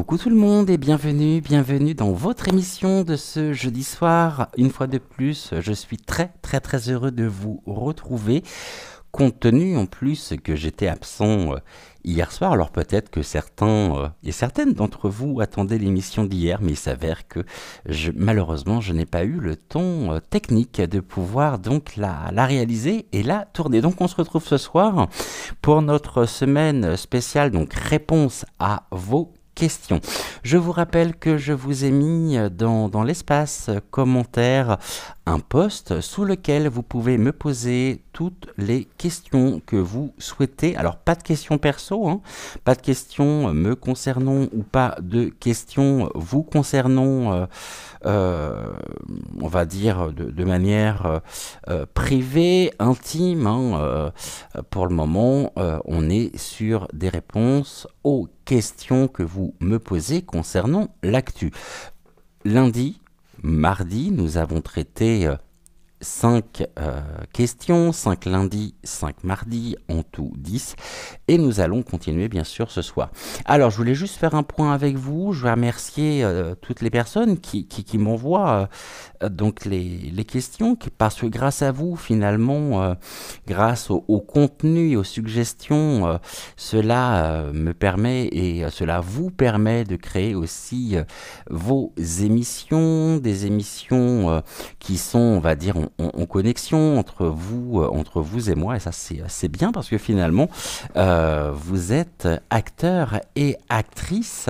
Coucou tout le monde et bienvenue dans votre émission de ce jeudi soir. Une fois de plus, je suis très heureux de vous retrouver, compte tenu en plus que j'étais absent hier soir. Alors peut-être que certains et certaines d'entre vous attendaient l'émission d'hier, mais il s'avère que malheureusement je n'ai pas eu le temps technique de pouvoir donc la réaliser et la tourner. Donc on se retrouve ce soir pour notre semaine spéciale, donc réponse à vos questions. Je vous rappelle que je vous ai mis dans l'espace commentaire un post sous lequel vous pouvez me poser toutes les questions que vous souhaitez. Alors pas de questions perso, hein, pas de questions me concernant ou pas de questions vous concernant, on va dire de manière privée, intime. Hein, pour le moment, on est sur des réponses aux questions que vous me posez concernant l'actu. Lundi, mardi, nous avons traité 5 questions, 5 lundis, 5 mardis, en tout 10. Et nous allons continuer bien sûr ce soir. Alors je voulais juste faire un point avec vous. Je vais remercier toutes les personnes qui m'envoient donc les questions, parce que grâce à vous finalement, grâce au contenu et aux suggestions, cela me permet et cela vous permet de créer aussi vos émissions, des émissions qui sont, on va dire, en connexion entre vous et moi. Et ça c'est bien parce que finalement vous êtes acteur et actrice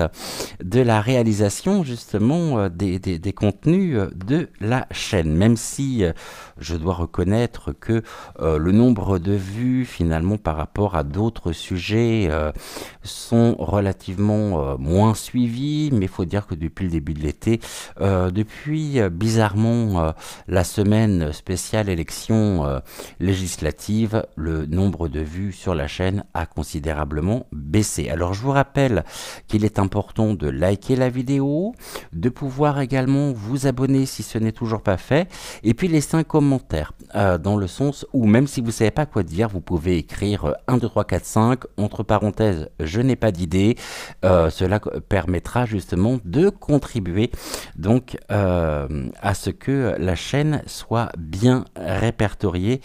de la réalisation justement des contenus de la chaîne, même si je dois reconnaître que le nombre de vues finalement par rapport à d'autres sujets sont relativement moins suivis, mais il faut dire que depuis le début de l'été, depuis bizarrement la semaine spéciale élection législative, le nombre de vues sur la chaîne a considérablement baissé. Alors je vous rappelle qu'il est important de liker la vidéo, de pouvoir également vous abonner si ce n'est toujours pas fait, et puis laisser un commentaire dans le sens où même si vous ne savez pas quoi dire, vous pouvez écrire 1, 2, 3, 4, 5, entre parenthèses, je n'ai pas d'idée. Cela permettra justement de contribuer donc à ce que la chaîne soit bien répertoriée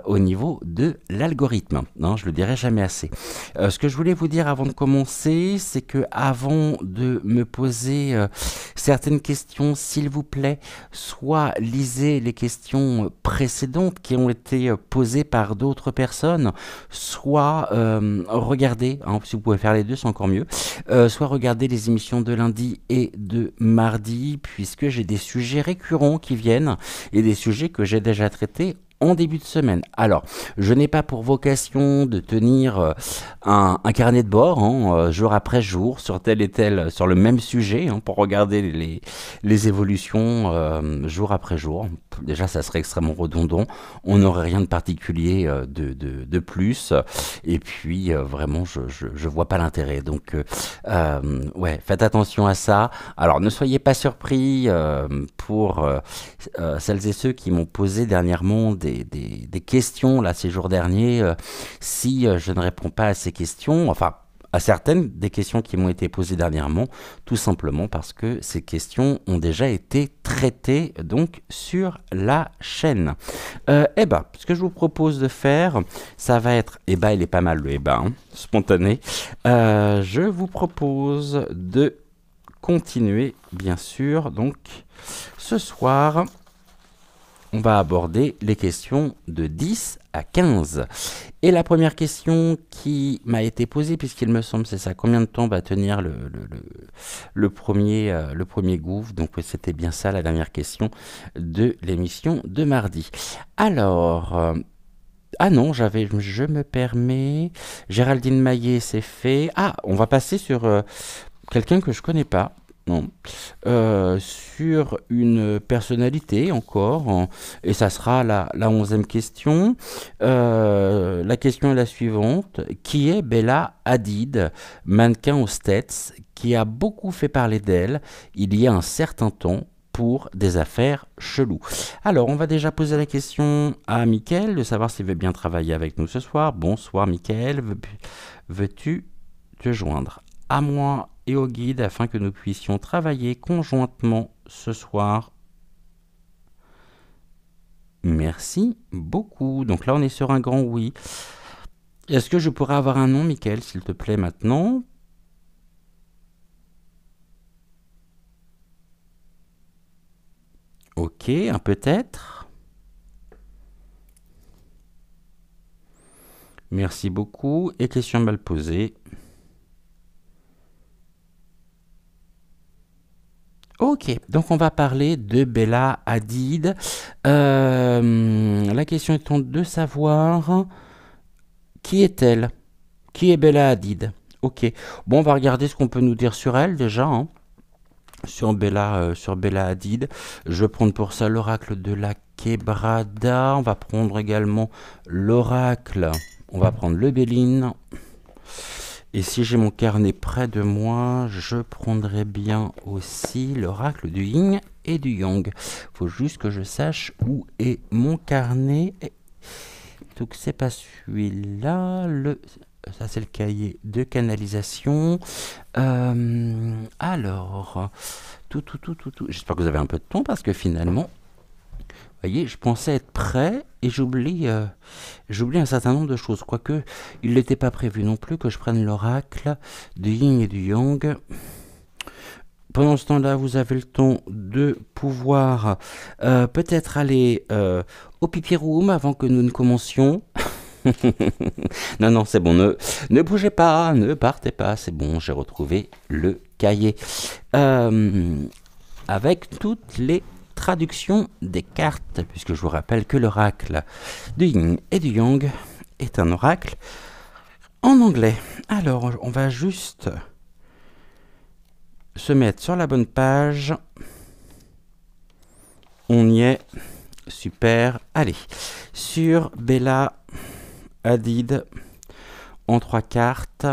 au niveau de l'algorithme. Non, je le dirai jamais assez. Ce que je voulais vous dire avant de commencer, c'est que avant de me poser certaines questions, s'il vous plaît, soit lisez les questions précédentes qui ont été posées par d'autres personnes, soit regardez, hein, si vous pouvez faire les deux, c'est encore mieux, soit regardez les émissions de lundi et de mardi, puisque j'ai des sujets récurrents qui viennent et des sujets que j'ai déjà traités en début de semaine. Alors, je n'ai pas pour vocation de tenir un carnet de bord, hein, jour après jour, sur tel et tel, sur le même sujet, hein, pour regarder les évolutions jour après jour. Déjà, ça serait extrêmement redondant. On n'aurait rien de particulier de plus. Et puis, vraiment, je vois pas l'intérêt. Donc, ouais, faites attention à ça. Alors, ne soyez pas surpris pour celles et ceux qui m'ont posé dernièrement des questions là ces jours derniers, si je ne réponds pas à ces questions, enfin à certaines des questions qui m'ont été posées dernièrement, tout simplement parce que ces questions ont déjà été traitées donc sur la chaîne. Eh ben, ce que je vous propose de faire, ça va être, il est pas mal le hein, spontané. Je vous propose de continuer, bien sûr. Donc, ce soir, on va aborder les questions de 10 à 15. Et la première question qui m'a été posée, puisqu'il me semble, c'est ça, combien de temps va tenir le premier gouffre? Donc c'était bien ça la dernière question de l'émission de mardi. Alors, ah non, je me permets, Géraldine Maillet, c'est fait. Ah, on va passer sur quelqu'un que je connais pas. Non. Sur une personnalité encore, et ça sera la 11e question. La question est la suivante. Qui est Bella Hadid, mannequin aux States, qui a beaucoup fait parler d'elle il y a un certain temps pour des affaires cheloues? Alors, on va déjà poser la question à Mickaël de savoir s'il veut bien travailler avec nous ce soir. Bonsoir Mickaël, veux-tu te joindre à moi et au guide afin que nous puissions travailler conjointement ce soir. Merci beaucoup. Donc là, on est sur un grand oui. Est-ce que je pourrais avoir un nom, Mickaël, s'il te plaît, maintenant? Ok, un peut-être. Merci beaucoup. Et question mal posée. Ok, donc on va parler de Bella Hadid. La question étant de savoir qui est-elle? Qui est Bella Hadid? Ok, bon, on va regarder ce qu'on peut nous dire sur elle déjà, hein. Sur Bella Hadid. Je vais prendre pour ça l'oracle de la Quebrada. On va prendre également l'oracle. On va prendre le Béline. Et si j'ai mon carnet près de moi, je prendrai bien aussi l'oracle du Yin et du Yang. Faut juste que je sache où est mon carnet. Donc c'est pas celui-là. Ça c'est le cahier de canalisation. Alors, j'espère que vous avez un peu de temps parce que finalement, vous voyez, je pensais être prêt et j'oublie un certain nombre de choses. Quoique, il n'était pas prévu non plus que je prenne l'oracle du Yin et du Yang. Pendant ce temps-là, vous avez le temps de pouvoir peut-être aller au pipi room avant que nous ne commencions. Non, c'est bon, ne bougez pas, ne partez pas, c'est bon, j'ai retrouvé le cahier. Avec toutes les traductions des cartes, puisque je vous rappelle que l'oracle du Yin et du Yang est un oracle en anglais. Alors, on va juste se mettre sur la bonne page. On y est. Super. Allez. Sur Bella Hadid en 3 cartes.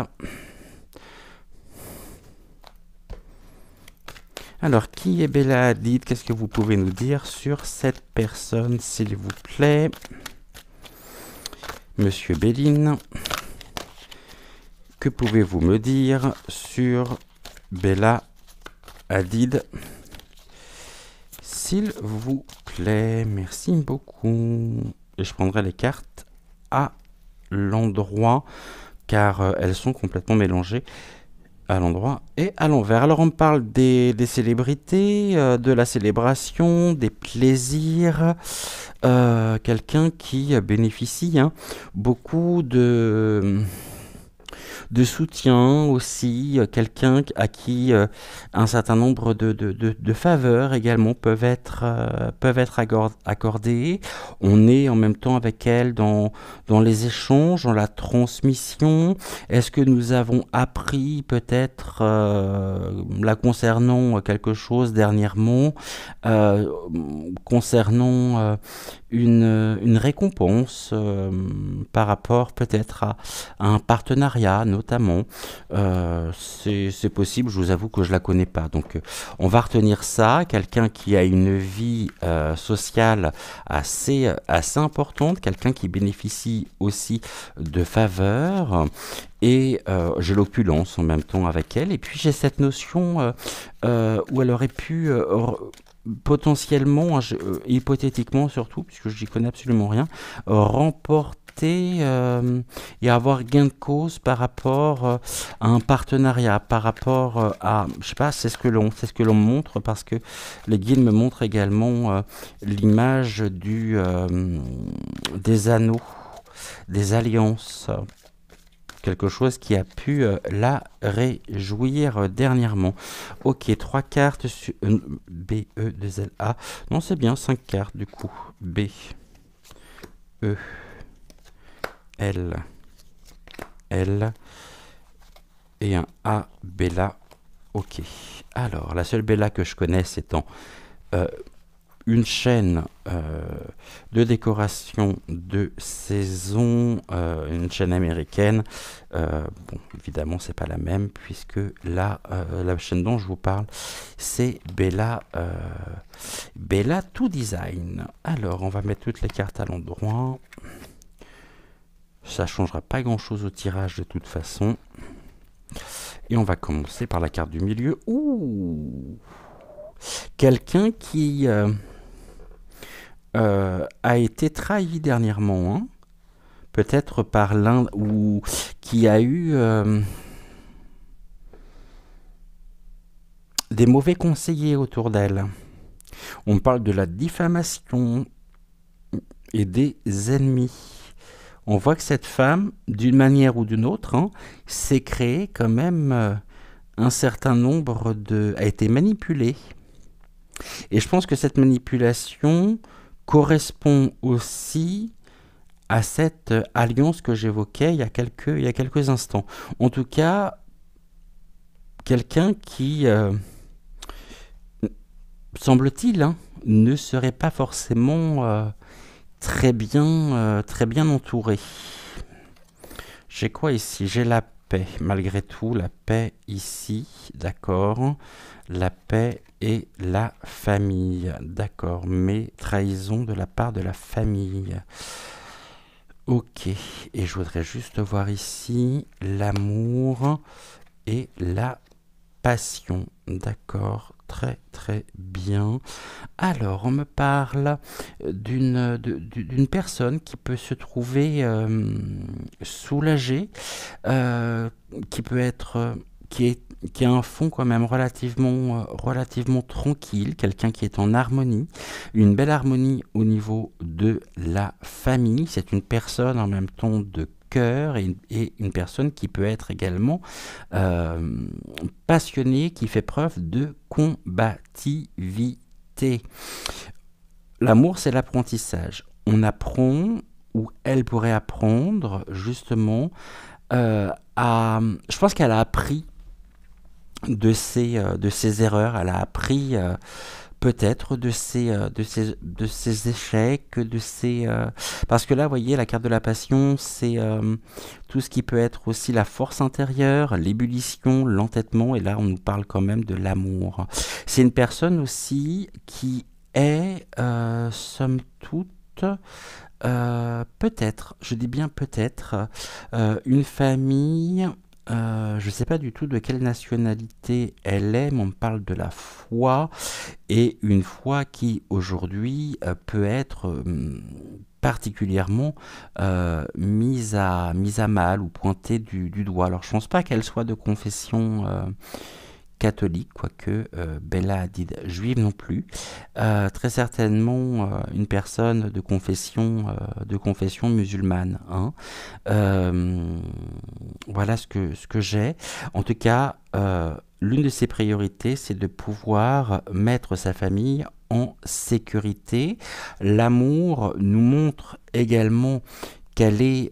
Alors, qui est Bella Hadid? Qu'est-ce que vous pouvez nous dire sur cette personne, s'il vous plaît? Monsieur Béline, que pouvez-vous me dire sur Bella Hadid, s'il vous plaît? Merci beaucoup. Et je prendrai les cartes à l'endroit, car elles sont complètement mélangées à l'endroit et à l'envers. Alors on me parle des célébrités, de la célébration, des plaisirs, quelqu'un qui bénéficie beaucoup de soutien aussi, quelqu'un à qui un certain nombre de faveurs également peuvent être accordées. On est en même temps avec elle dans les échanges, dans la transmission. Est-ce que nous avons appris peut-être la concernant quelque chose dernièrement, concernant une récompense par rapport peut-être à un partenariat notamment. C'est possible, je vous avoue que je la connais pas. Donc on va retenir ça, quelqu'un qui a une vie sociale assez importante, quelqu'un qui bénéficie aussi de faveurs. Et j'ai l'opulence en même temps avec elle. Et puis j'ai cette notion où elle aurait pu potentiellement, hypothétiquement surtout, puisque je n'y connais absolument rien, remporter et avoir gain de cause par rapport à un partenariat, par rapport à, je sais pas, c'est ce que l'on montre, parce que les guides me montrent également l'image des anneaux, des alliances. Quelque chose qui a pu la réjouir dernièrement. Ok, 3 cartes sur B, E, 2, L, A. Non, c'est bien, 5 cartes du coup. B, E, L, L et un A, Bella. Ok. Alors, la seule Bella que je connaisse étant une chaîne de décoration de saison, une chaîne américaine. Bon, évidemment, c'est pas la même, puisque la chaîne dont je vous parle, c'est Bella To Design. Alors, on va mettre toutes les cartes à l'endroit. Ça changera pas grand chose au tirage de toute façon. Et on va commencer par la carte du milieu. Ouh! Quelqu'un qui a été trahi dernièrement, hein. Peut-être par l'un ou qui a eu des mauvais conseillers autour d'elle. On parle de la diffamation et des ennemis. On voit que cette femme, d'une manière ou d'une autre, hein, s'est créée quand même un certain nombre de... a été manipulée. Et je pense que cette manipulation correspond aussi à cette alliance que j'évoquais il y a quelques instants. En tout cas, quelqu'un qui, semble-t-il, hein, ne serait pas forcément très bien entouré. J'ai quoi ici? J'ai la paix, malgré tout, la paix ici, d'accord. La paix et la famille, d'accord. Mais trahison de la part de la famille. Ok, et je voudrais juste voir ici l'amour et la passion, d'accord, très très bien. Alors, on me parle d'une personne qui peut se trouver soulagée, euh, qui peut être, qui a un fond quand même relativement tranquille, quelqu'un qui est en harmonie, une belle harmonie au niveau de la famille. C'est une personne en même temps de cœur et une personne qui peut être également passionnée, qui fait preuve de combativité. L'amour, c'est l'apprentissage. On apprend, ou elle pourrait apprendre, justement, je pense qu'elle a appris de ses erreurs, elle a appris peut-être de ses échecs, parce que là, vous voyez, la carte de la passion, c'est tout ce qui peut être aussi la force intérieure, l'ébullition, l'entêtement, et là, on nous parle quand même de l'amour. C'est une personne aussi qui est, somme toute, peut-être, je dis bien peut-être, une famille, je ne sais pas du tout de quelle nationalité elle est, mais on me parle de la foi, et une foi qui aujourd'hui peut être particulièrement mise à mal ou pointée du doigt. Alors je ne pense pas qu'elle soit de confession catholique, quoique Bella Hadid juive non plus. Très certainement une personne de confession musulmane, hein. Voilà ce que j'ai. En tout cas, l'une de ses priorités, c'est de pouvoir mettre sa famille en sécurité. L'amour nous montre également quel est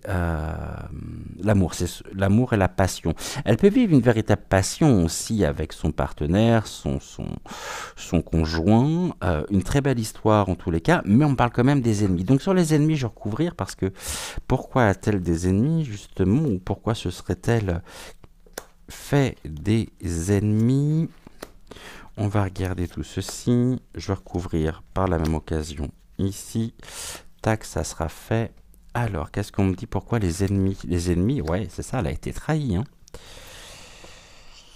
l'amour, c'est l'amour et la passion. Elle peut vivre une véritable passion aussi avec son partenaire, son conjoint, une très belle histoire en tous les cas, mais on parle quand même des ennemis. Donc sur les ennemis, je vais recouvrir parce que pourquoi a-t-elle des ennemis justement, ou pourquoi se serait-elle fait des ennemis? On va regarder tout ceci, je vais recouvrir par la même occasion ici, tac, ça sera fait. Alors, qu'est-ce qu'on me dit? Pourquoi les ennemis? Les ennemis, ouais, c'est ça, elle a été trahie, hein.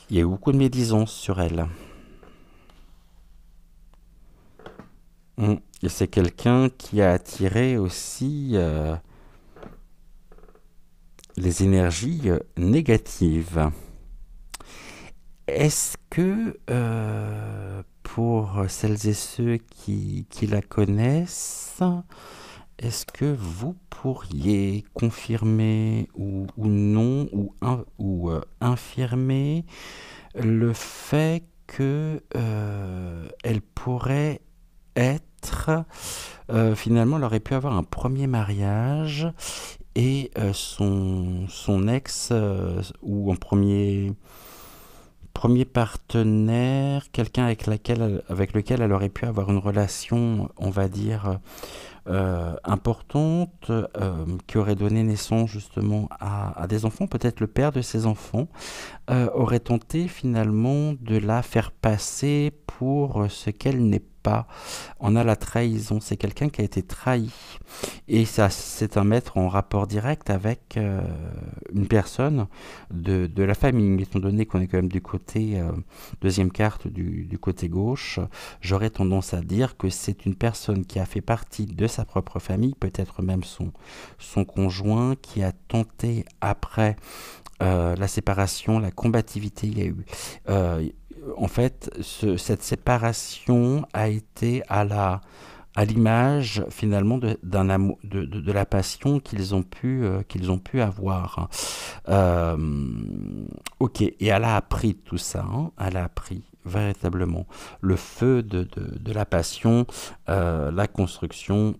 Il y a eu beaucoup de médisance sur elle. Et c'est quelqu'un qui a attiré aussi les énergies négatives. Est-ce que, pour celles et ceux qui la connaissent, est-ce que vous pourriez confirmer ou non, ou infirmer le fait que elle pourrait être, finalement, elle aurait pu avoir un premier mariage et son ex, ou un premier partenaire, quelqu'un avec lequel elle aurait pu avoir une relation, on va dire, importante, qui aurait donné naissance justement à des enfants. Peut-être le père de ces enfants aurait tenté finalement de la faire passer pour ce qu'elle n'est pas. On a la trahison, c'est quelqu'un qui a été trahi. Et ça, c'est un mettre en rapport direct avec une personne de la famille. Étant donné qu'on est quand même du côté, deuxième carte du côté gauche, j'aurais tendance à dire que c'est une personne qui a fait partie de sa propre famille, peut-être même son conjoint, qui a tenté après la séparation, la combativité, il y a eu. euh, En fait, cette séparation a été à l'image finalement d'un amour, de la passion qu'ils ont pu avoir. Euh, ok, et elle a appris tout ça, hein, elle a appris véritablement le feu de la passion, la construction,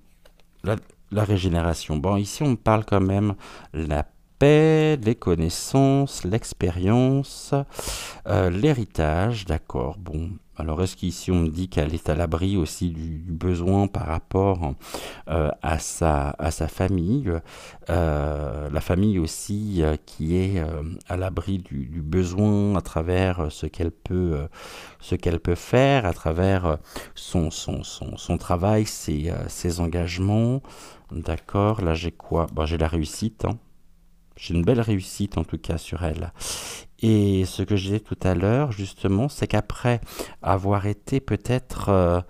la, la régénération. Bon, ici on parle quand même la paix, les connaissances, l'expérience, l'héritage, d'accord. Bon, alors est-ce qu'ici on me dit qu'elle est à l'abri aussi du besoin par rapport à sa famille, la famille aussi qui est à l'abri du besoin à travers ce qu'elle peut faire, à travers son travail, ses engagements. D'accord, là j'ai quoi? Bon, j'ai la réussite, hein. J'ai une belle réussite en tout cas sur elle. Et ce que je disais tout à l'heure, justement, c'est qu'après avoir été peut-être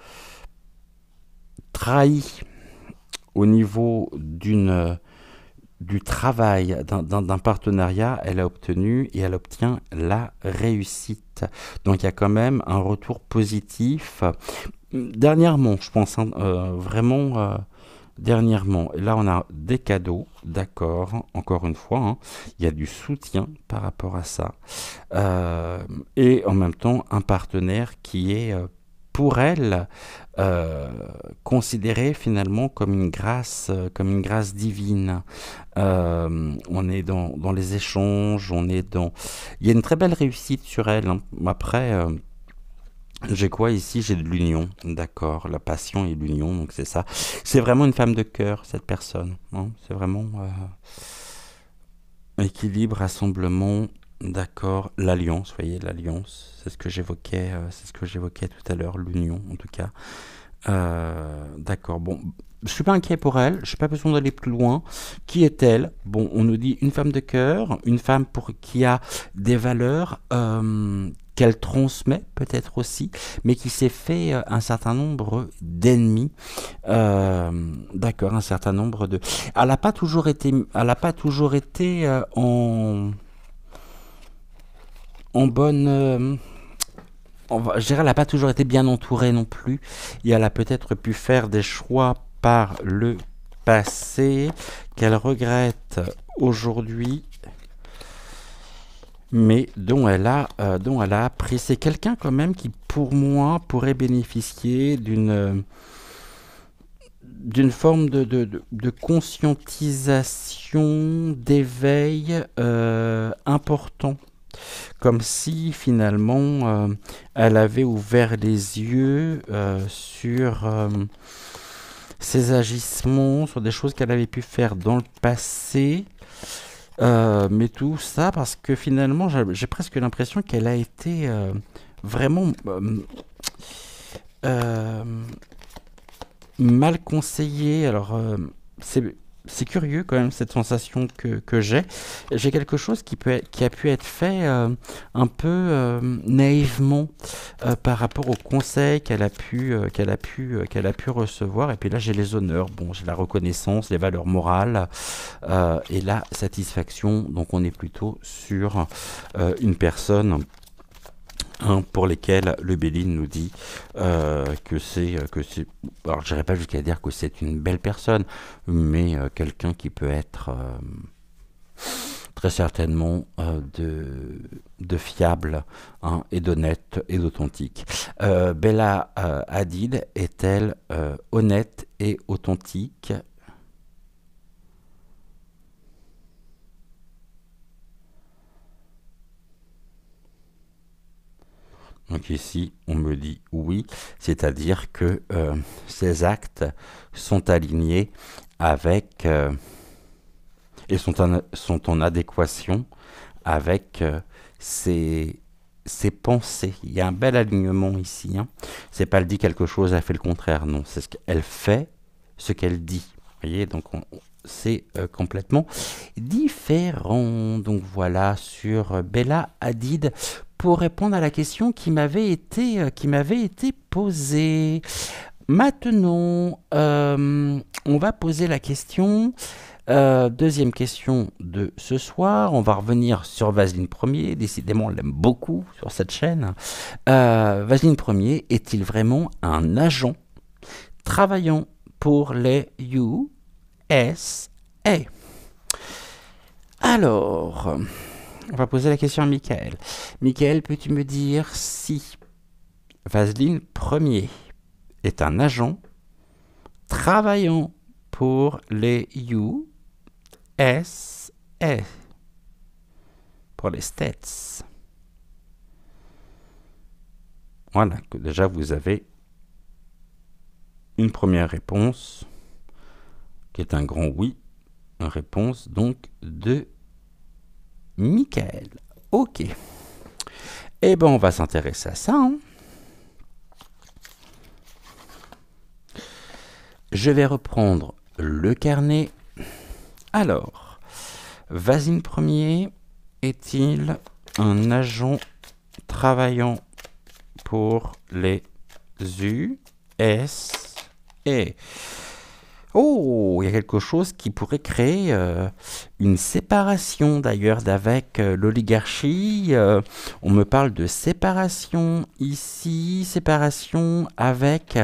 trahi au niveau du travail, d'un partenariat, elle a obtenu et elle obtient la réussite. Donc il y a quand même un retour positif. Dernièrement, je pense, hein, vraiment dernièrement. Et là, on a des cadeaux, d'accord, encore une fois, hein, il y a du soutien par rapport à ça. Euh, et en même temps, un partenaire qui est pour elle euh, considéré finalement comme une grâce divine. On est dans les échanges, on est dans... Il y a une très belle réussite sur elle, hein. Après, j'ai quoi ici? J'ai de l'union, d'accord, la passion et l'union, donc c'est ça. C'est vraiment une femme de cœur, cette personne, hein. C'est vraiment équilibre, rassemblement, d'accord, l'alliance, vous voyez, l'alliance, c'est ce que j'évoquais tout à l'heure, l'union en tout cas. D'accord, bon, je suis pas inquiet pour elle, je n'ai pas besoin d'aller plus loin. Qui est-elle? Bon, on nous dit une femme de cœur, une femme qui a des valeurs qu'elle transmet peut-être aussi, mais qui s'est fait un certain nombre d'ennemis. D'accord, un certain nombre de. Elle n'a pas toujours été en bonne. Je dirais, elle n'a pas toujours été bien entourée non plus. Et elle a peut-être pu faire des choix par le passé qu'elle regrette aujourd'hui, mais dont elle a appris. C'est quelqu'un quand même qui, pour moi, pourrait bénéficier d'une forme de conscientisation, d'éveil important. Comme si finalement elle avait ouvert les yeux sur ses agissements, sur des choses qu'elle avait pu faire dans le passé. Mais tout ça parce que finalement j'ai presque l'impression qu'elle a été vraiment euh, mal conseillée. Alors c'est curieux quand même cette sensation que j'ai. J'ai quelque chose qui a pu être fait un peu naïvement par rapport aux conseils qu'elle a pu recevoir. Et puis là j'ai les honneurs, bon j'ai la reconnaissance, les valeurs morales et la satisfaction. Donc on est plutôt sur une personne, hein, pour lesquels le Béline nous dit que c'est, alors je n'irai pas jusqu'à dire que c'est une belle personne, mais quelqu'un qui peut être très certainement de fiable, hein, et d'honnête et d'authentique. Bella Hadid est-elle honnête et authentique? Donc ici, on me dit oui, c'est-à-dire que ces actes sont alignés avec et sont en adéquation avec ses pensées. Il y a un bel alignement ici. Hein. C'est pas elle dit quelque chose, elle fait le contraire. Non, c'est ce qu'elle fait, ce qu'elle dit. Vous voyez, donc c'est complètement différent. Donc voilà sur Bella Hadid pour répondre à la question qui m'avait été posée. Maintenant, on va poser la question. Deuxième question de ce soir, on va revenir sur Vaseline Premier, décidément on l'aime beaucoup sur cette chaîne. Vaseline Premier est-il vraiment un agent travaillant pour les USA? Alors, on va poser la question à Michael. Michael, peux-tu me dire si Vaseline Premier est un agent travaillant pour les USA, pour les States? Voilà, que déjà vous avez une première réponse qui est un grand oui, une réponse donc de Michael. Ok. Eh ben on va s'intéresser à ça. Hein. Je vais reprendre le carnet. Alors, Vaseline Premier est-il un agent travaillant pour les USA? Oh, il y a quelque chose qui pourrait créer une séparation d'ailleurs d'avec l'oligarchie. On me parle de séparation ici, séparation avec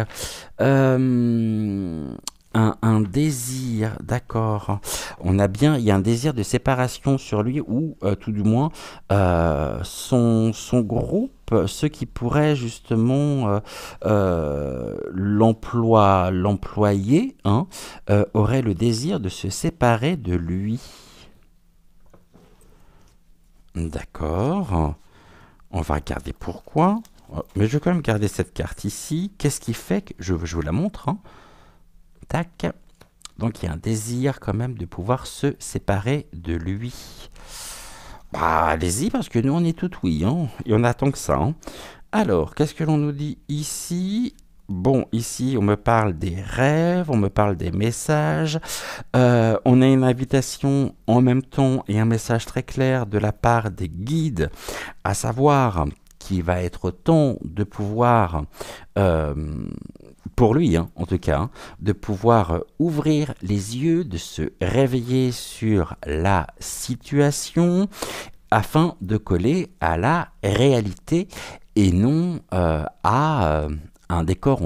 un désir, d'accord. Il y a un désir de séparation sur lui, ou tout du moins son groupe, ceux qui pourraient justement l'employer, hein, auraient le désir de se séparer de lui. D'accord. On va regarder pourquoi. Mais je vais quand même garder cette carte ici. Qu'est-ce qui fait que... Je vous la montre, hein. Tac. Donc il y a un désir quand même de pouvoir se séparer de lui. Bah allez-y parce que nous on est tout oui, hein, et on attend que ça. Hein. Alors, qu'est-ce que l'on nous dit ici? Bon, ici on me parle des rêves, on me parle des messages. On a une invitation en même temps et un message très clair de la part des guides, à savoir qu'il va être temps de pouvoir... pour lui, hein, en tout cas, hein, de pouvoir ouvrir les yeux, de se réveiller sur la situation afin de coller à la réalité et non à un décor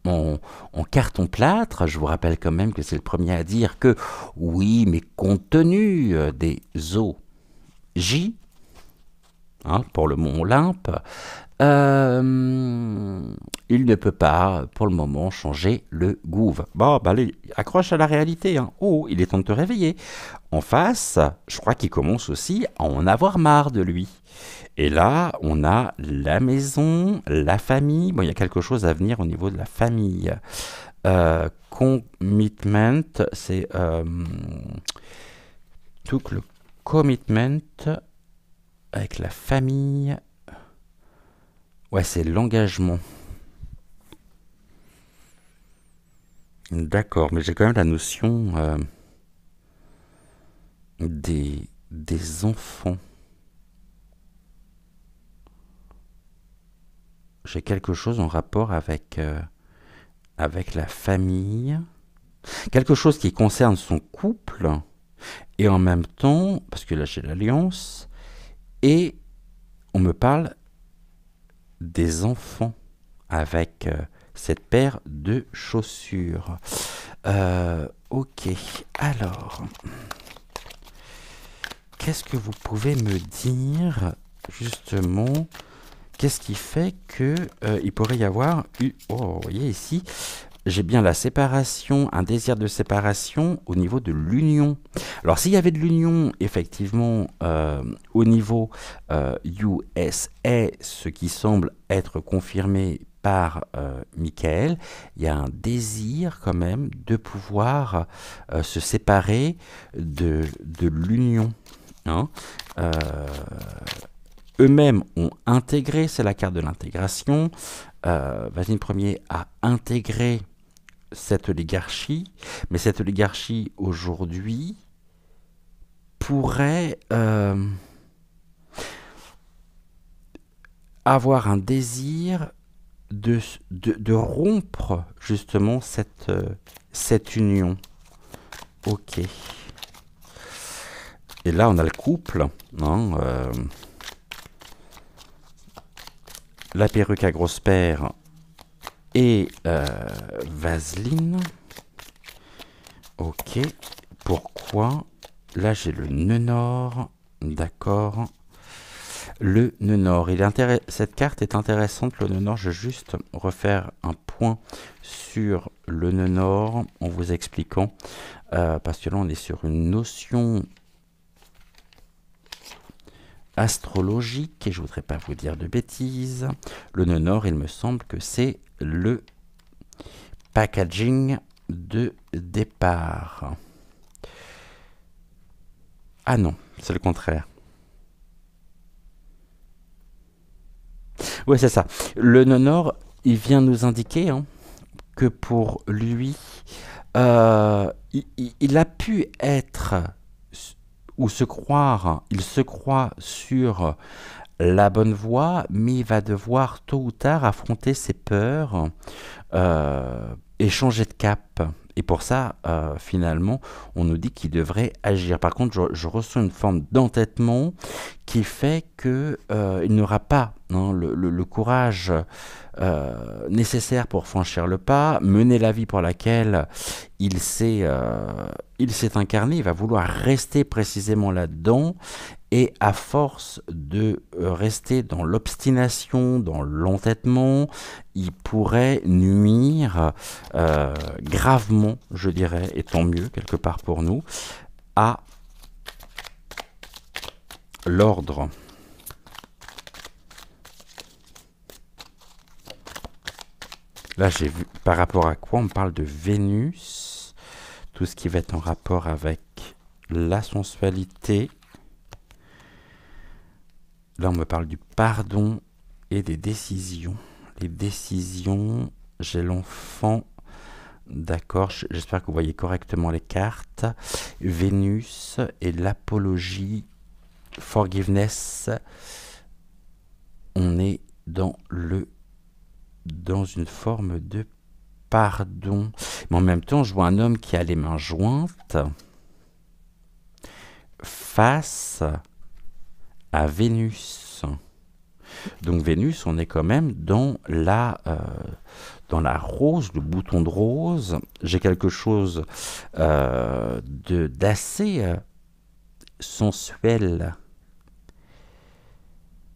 en carton plâtre. Je vous rappelle quand même que c'est le premier à dire que oui, mais compte tenu des OJ, hein, pour le mont Olympe, il ne peut pas, pour le moment, changer le gouv. Bon, bah allez, accroche à la réalité. Hein. Oh, il est temps de te réveiller. En face, je crois qu'il commence aussi à en avoir marre de lui. Et là, on a la maison, la famille. Bon, il y a quelque chose à venir au niveau de la famille. Commitment, c'est tout le commitment avec la famille. Ouais, c'est l'engagement. D'accord, mais j'ai quand même la notion des enfants. J'ai quelque chose en rapport avec la famille. Quelque chose qui concerne son couple. Et en même temps, parce que là j'ai l'alliance, et on me parle des enfants avec cette paire de chaussures. Ok, alors, qu'est-ce que vous pouvez me dire justement? Qu'est-ce qui fait que il pourrait y avoir oh, vous voyez ici j'ai bien la séparation, un désir de séparation au niveau de l'union. Alors s'il y avait de l'union, effectivement, au niveau USA, ce qui semble être confirmé par Michael, il y a un désir quand même de pouvoir se séparer de l'union. Hein. Euh, Eux-mêmes ont intégré, c'est la carte de l'intégration. Vasine Ier a intégré cette oligarchie, mais cette oligarchie aujourd'hui pourrait avoir un désir de rompre justement cette union. Ok. Et là, on a le couple. Hein, la perruque à grosse paire et Vaseline. Ok. Pourquoi? Là, j'ai le nœud nord. D'accord. Le nœud nord. Cette carte est intéressante, le nœud nord. Je vais juste refaire un point sur le nœud nord en vous expliquant. Parce que là, on est sur une notion astrologique et je voudrais pas vous dire de bêtises. Le nœud nord, il me semble que c'est le packaging de départ. Ah non, c'est le contraire. Ouais, c'est ça. Le nœud nord, il vient nous indiquer que pour lui, il a pu être ou se croire, il se croit sur la bonne voie, mais il va devoir tôt ou tard affronter ses peurs et changer de cap. Et pour ça, finalement, on nous dit qu'il devrait agir. Par contre, je reçois une forme d'entêtement qui fait qu'il n'aura pas le courage nécessaire pour franchir le pas, mener la vie pour laquelle il s'est incarné. Il va vouloir rester précisément là-dedans. Et à force de rester dans l'obstination, dans l'entêtement, il pourrait nuire gravement, je dirais, et tant mieux quelque part pour nous, à l'ordre. Là, j'ai vu par rapport à quoi on parle de Vénus, tout ce qui va être en rapport avec la sensualité. Là, on me parle du pardon et des décisions. Les décisions, j'ai l'enfant. D'accord, j'espère que vous voyez correctement les cartes. Vénus et l'apologie, forgiveness. On est dans une forme de pardon. Mais en même temps, je vois un homme qui a les mains jointes face à Vénus. Donc Vénus, on est quand même dans la rose, le bouton de rose. J'ai quelque chose d'assez sensuel,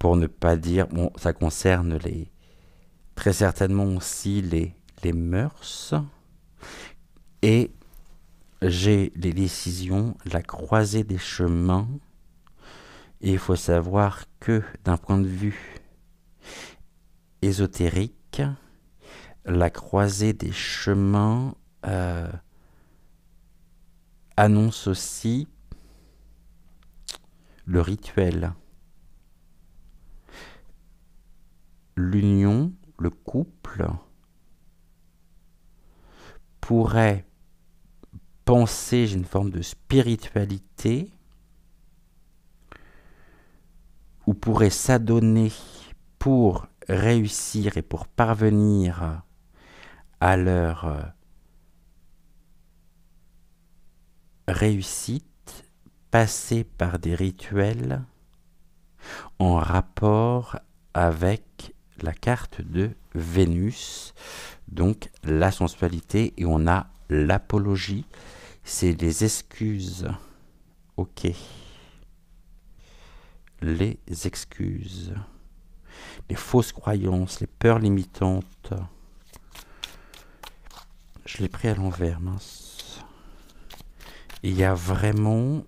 pour ne pas dire, bon, ça concerne très certainement aussi les mœurs. Et j'ai les décisions, la croisée des chemins. Et il faut savoir que d'un point de vue ésotérique, la croisée des chemins annonce aussi le rituel, l'union, le couple pourrait penser, j'ai une forme de spiritualité, ou pourraient s'adonner pour réussir et pour parvenir à leur réussite, passer par des rituels en rapport avec la carte de Vénus, donc la sensualité, et on a l'apologie, c'est les excuses. Ok. Les excuses, les fausses croyances, les peurs limitantes. Je l'ai pris à l'envers, mince. Il y a vraiment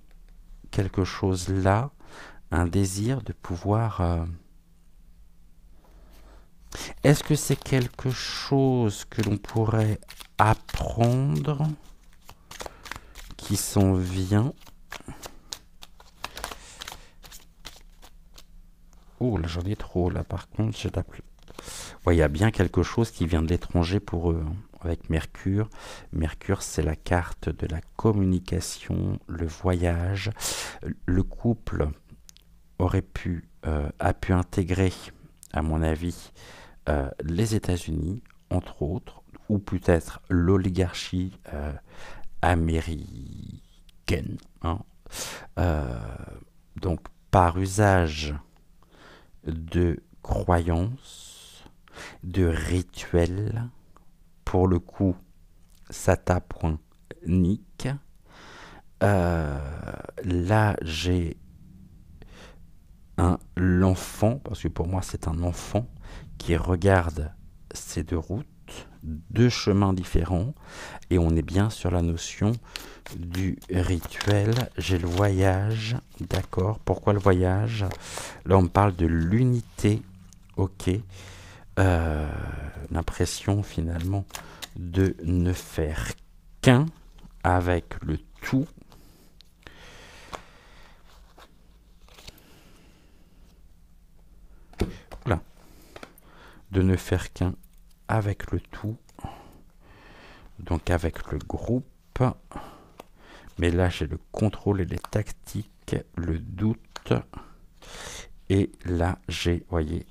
quelque chose là, un désir de pouvoir... Est-ce que c'est quelque chose que l'on pourrait apprendre qui s'en vient? Oh, là j'en ai trop, là par contre, j'ai la plus... Ouais, il y a bien quelque chose qui vient de l'étranger pour eux, hein, avec Mercure. Mercure, c'est la carte de la communication, le voyage. Le couple a pu intégrer, à mon avis, les États-Unis, entre autres, ou peut-être l'oligarchie américaine. Hein. Donc, par usage de croyances, de rituels, pour le coup, ça tape point nique. Là, j'ai l'enfant, parce que pour moi c'est un enfant, qui regarde ces deux routes, deux chemins différents, et on est bien sur la notion du rituel. J'ai le voyage, d'accord. Pourquoi le voyage? Là on me parle de l'unité, ok. L'impression finalement de ne faire qu'un avec le tout. Là. De ne faire qu'un avec le tout. Donc avec le groupe. Mais là j'ai le contrôle et les tactiques, le doute. Et là j'ai, voyez,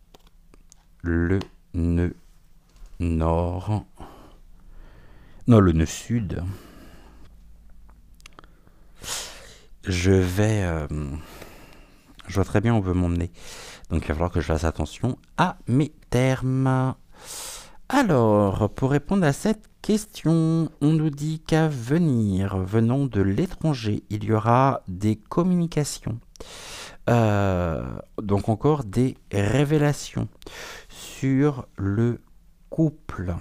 le nœud nord. Non, le nœud sud. Je vois très bien où on veut m'emmener. Donc il va falloir que je fasse attention à mes termes. Alors, pour répondre à cette question, on nous dit qu'à venir, venant de l'étranger, il y aura des communications. Donc encore des révélations sur le couple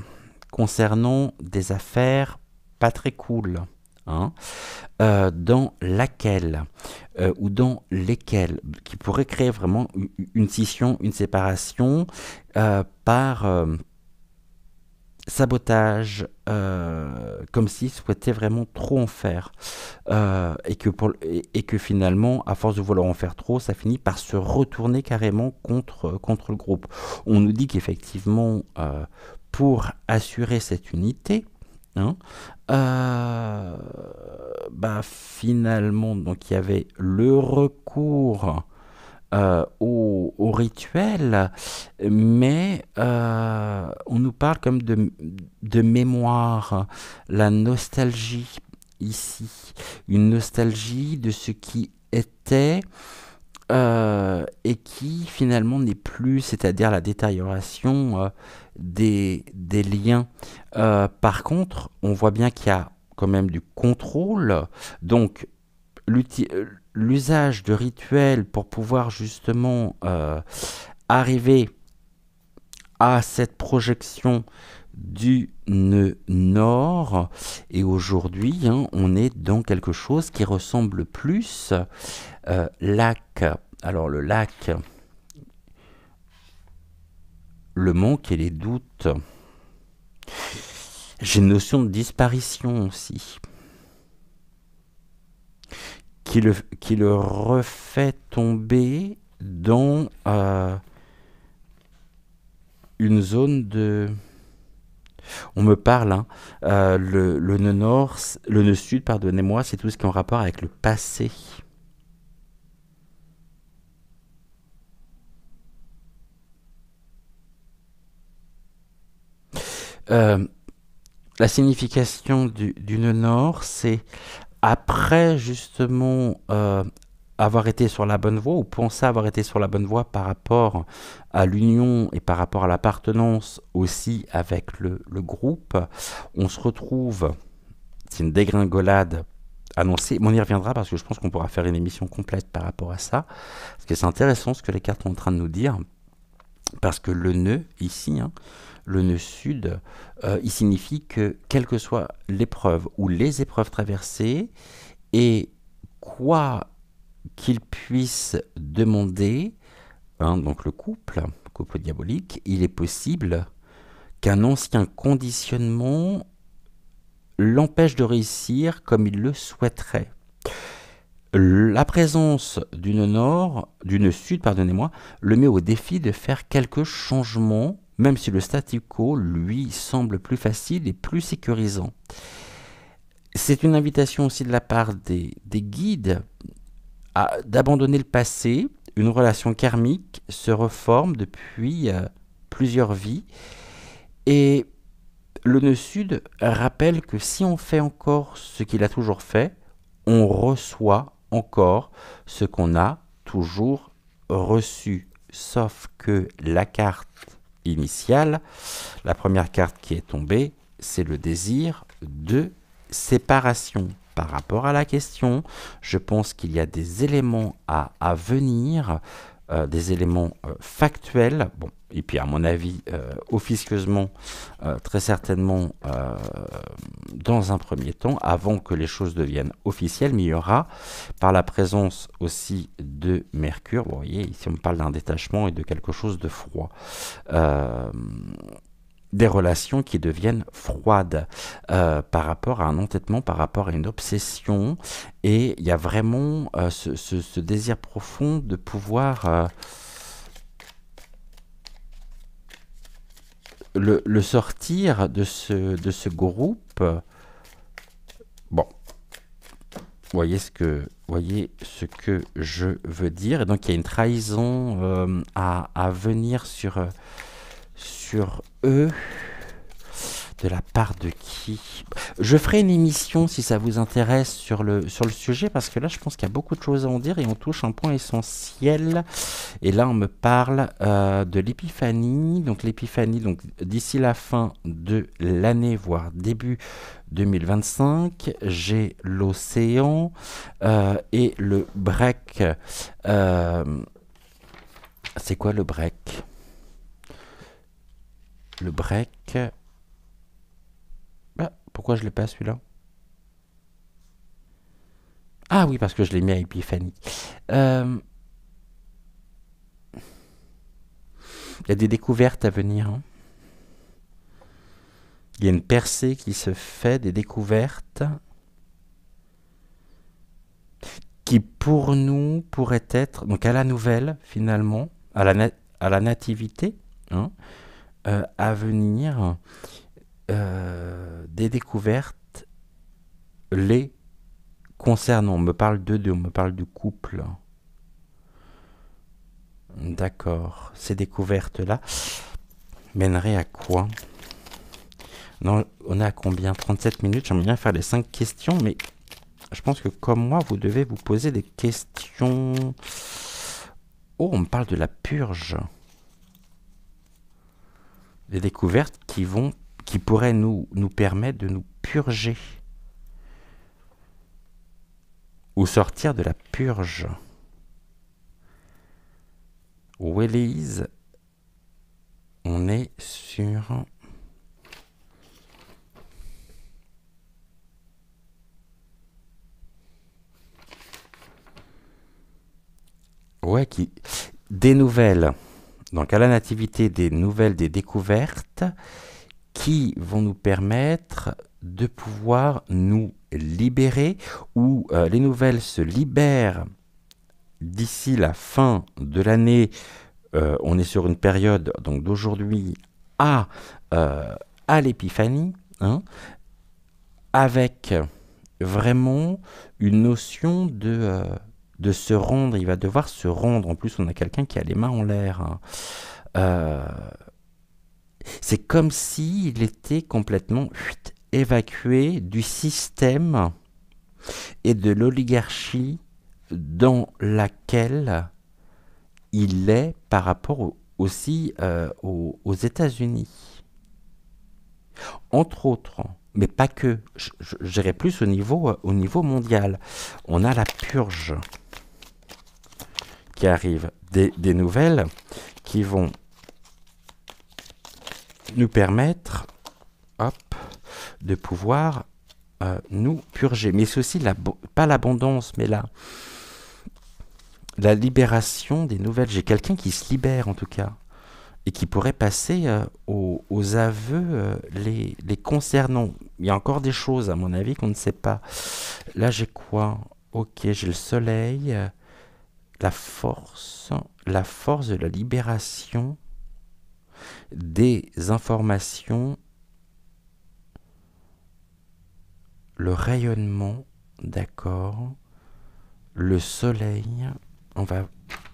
concernant des affaires pas très cool. Hein, dans laquelle ou dans lesquelles, qui pourrait créer vraiment une scission, une séparation par sabotage, comme s'ils souhaitaient vraiment trop en faire, et que finalement, à force de vouloir en faire trop, ça finit par se retourner carrément contre le groupe. On nous dit qu'effectivement, pour assurer cette unité, hein, finalement, donc il y avait le recours au rituel, mais on nous parle comme de mémoire, la nostalgie ici, une nostalgie de ce qui était et qui finalement n'est plus, c'est-à-dire la détérioration des liens. Par contre, on voit bien qu'il y a quand même du contrôle, donc l'usage de rituels pour pouvoir justement arriver à cette projection du nœud nord, et aujourd'hui hein, on est dans quelque chose qui ressemble plus lac. Alors le lac, le manque et les doutes. J'ai une notion de disparition aussi, qui le refait tomber dans une zone de... On me parle, hein, le nœud nord, le nœud sud, pardonnez-moi, c'est tout ce qui est en rapport avec le passé. La signification du nœud nord, c'est après justement avoir été sur la bonne voie ou penser avoir été sur la bonne voie par rapport à l'union et par rapport à l'appartenance aussi avec le groupe, on se retrouve, c'est une dégringolade annoncée, mais on y reviendra parce que je pense qu'on pourra faire une émission complète par rapport à ça, parce que c'est intéressant ce que les cartes sont en train de nous dire. Parce que le nœud, ici, hein, le nœud sud, il signifie que, quelle que soit l'épreuve ou les épreuves traversées, et quoi qu'il puisse demander, hein, donc le couple diabolique, il est possible qu'un ancien conditionnement l'empêche de réussir comme il le souhaiterait. La présence d'une sud, pardonnez-moi, le met au défi de faire quelques changements, même si le statu quo lui semble plus facile et plus sécurisant. C'est une invitation aussi de la part des guides d'abandonner le passé. Une relation karmique se reforme depuis plusieurs vies. Et le nœud sud rappelle que si on fait encore ce qu'il a toujours fait, on reçoit encore ce qu'on a toujours reçu. Sauf que la carte initiale, la première carte qui est tombée, c'est le désir de séparation. Par rapport à la question, je pense qu'il y a des éléments à venir, des éléments factuels. Bon, et puis à mon avis, officieusement, très certainement, dans un premier temps, avant que les choses deviennent officielles, mais il y aura, par la présence aussi de Mercure, vous voyez, ici on parle d'un détachement et de quelque chose de froid, des relations qui deviennent froides par rapport à un entêtement, par rapport à une obsession, et il y a vraiment ce désir profond de pouvoir le sortir de ce groupe. Bon, voyez ce que je veux dire. Et donc il y a une trahison à venir sur eux. De la part de qui? Je ferai une émission si ça vous intéresse sur le sujet, parce que là je pense qu'il y a beaucoup de choses à en dire et on touche un point essentiel. Et là on me parle de l'épiphanie. Donc l'épiphanie, donc d'ici la fin de l'année, voire début 2025, j'ai l'océan et le break. C'est quoi le break? Le break... Pourquoi je ne l'ai pas celui-là? Ah oui, parce que je l'ai mis à Épiphanie. Il y a des découvertes à venir. Hein. Il y a une percée qui se fait, des découvertes qui pour nous pourraient être, donc à la nouvelle finalement, à la nativité, hein, à venir, des découvertes les concernant. On me parle on me parle du couple. D'accord. Ces découvertes-là mèneraient à quoi? Non, on est à combien? 37 minutes. J'aimerais bien faire les 5 questions, mais je pense que comme moi, vous devez vous poser des questions. Oh, on me parle de la purge. Des découvertes qui pourraient nous permettre de nous purger. Ou sortir de la purge. Wellies, on est sur... Ouais, des nouvelles. Donc à la nativité, des nouvelles, des découvertes qui vont nous permettre de pouvoir nous libérer, ou les nouvelles se libèrent d'ici la fin de l'année. On est sur une période donc d'aujourd'hui à l'épiphanie, hein, avec vraiment une notion de se rendre. Il va devoir se rendre. En plus, on a quelqu'un qui a les mains en l'air. Hein. C'est comme s'il était complètement évacué du système et de l'oligarchie dans laquelle il est par rapport aussi aux États-Unis. Entre autres, mais pas que, j'irais plus au niveau mondial. On a la purge qui arrive, des nouvelles qui vont nous permettre, hop, de pouvoir nous purger. Mais c'est aussi, pas l'abondance, mais la libération des nouvelles. J'ai quelqu'un qui se libère en tout cas, et qui pourrait passer aux aveux les concernant. Il y a encore des choses, à mon avis, qu'on ne sait pas. Là, j'ai quoi? Ok, j'ai le soleil, la force de la libération des informations, le rayonnement, d'accord, le soleil,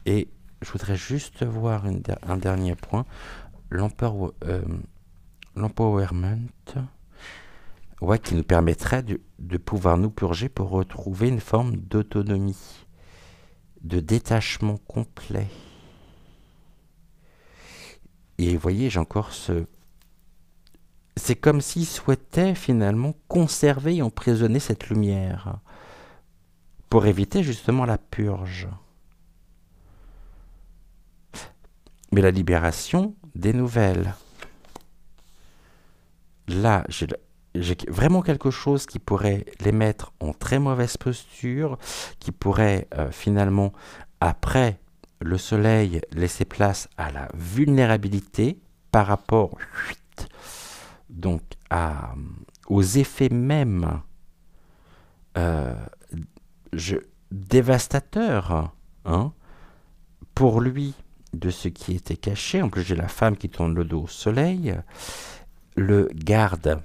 et je voudrais juste voir un dernier point, l'empowerment, ouais, qui nous permettrait de pouvoir nous purger pour retrouver une forme d'autonomie, de détachement complet. Et vous voyez, j'ai encore c'est comme s'il souhaitait finalement conserver et emprisonner cette lumière pour éviter justement la purge. Mais la libération des nouvelles. Là, j'ai vraiment quelque chose qui pourrait les mettre en très mauvaise posture, qui pourrait finalement, après le soleil, laisser place à la vulnérabilité par rapport donc aux effets même dévastateurs pour lui de ce qui était caché. En plus, j'ai la femme qui tourne le dos au soleil. Le gardide.